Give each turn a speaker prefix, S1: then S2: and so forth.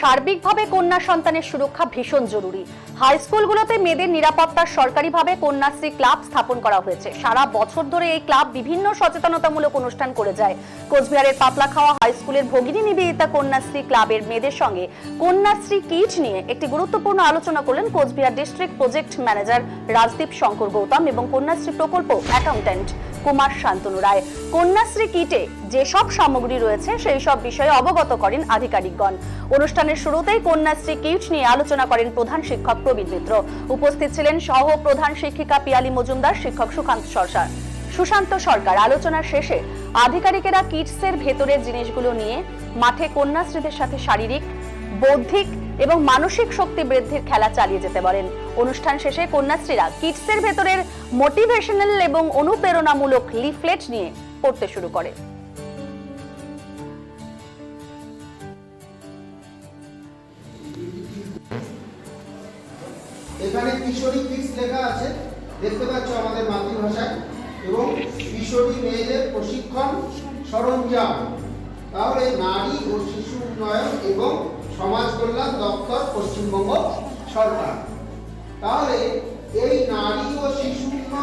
S1: সার্বিকভাবে কন্যা সন্তানের সুরক্ষা ভীষণ জরুরি। হাই স্কুলগুলোতে মেয়েদের নিরাপত্তার সরকারিভাবে কন্যাশ্রী ক্লাব স্থাপন করা হয়েছে। সারা বছর ধরে এই ক্লাব বিভিন্ন সচেতনতামূলক অনুষ্ঠান করে যায়। কোচবিহারের পাতলাখাওয়া হাই স্কুলের ভগিনী নিবেদিতা কন্যাশ্রী ক্লাবের মেয়েদের সঙ্গে কন্যাশ্রী কিট নিয়ে একটি গুরুত্বপূর্ণ আলোচনা করলেন Cooch Behar district project manager Rajdeep Shankar Gautam এবং কন্যাশ্রী প্রকল্প অ্যাকাউন্ট্যান্ট কুমার শান্তনু রায়। কন্যাশ্রী কিটে যেসব সামগ্রী রয়েছে সেই সব বিষয়ে অবগত করেন আধিকারিকগণ। অনুষ্ঠানের শুরুতেই কন্যাশ্রী কিট নিয়ে আলোচনা করেন প্রধান শিক্ষক প্রবীণ মিত্র। উপস্থিত ছিলেন সহ প্রধান শিক্ষিকা পিয়ালি মজুমদার, শিক্ষক সুশান্ত সরকার। আলোচনার শেষে আধিকারিকেরা কিটসের ভেতরের জিনিসগুলো নিয়ে মাঠে কন্যাশ্রীদের সাথে শারীরিক, বৌদ্ধিক এবং মানসিক শক্তি বৃদ্ধির খেলা চালিয়ে যেতে পারেন। অনুষ্ঠান শেষে কন্যাশ্রীরা কিটসের ভেতরের মোটিভেশনাল এবং অনুপ্রেরণামূলক লিফলেট নিয়ে পড়তে শুরু করে।
S2: এখানে কিশোরী কিডস লেখা আছে, দেখতে পাচ্ছ আমাদের মাতৃভাষায়, এবং কিশোরী মেয়েদের প্রশিক্ষণ সরঞ্জাম, তাহলে নারী ও শিশু উন্নয়ন এবং সমাজ কল্যাণ দপ্তর, পশ্চিমবঙ্গ সরকার। তাহলে এই নারী ও শিশু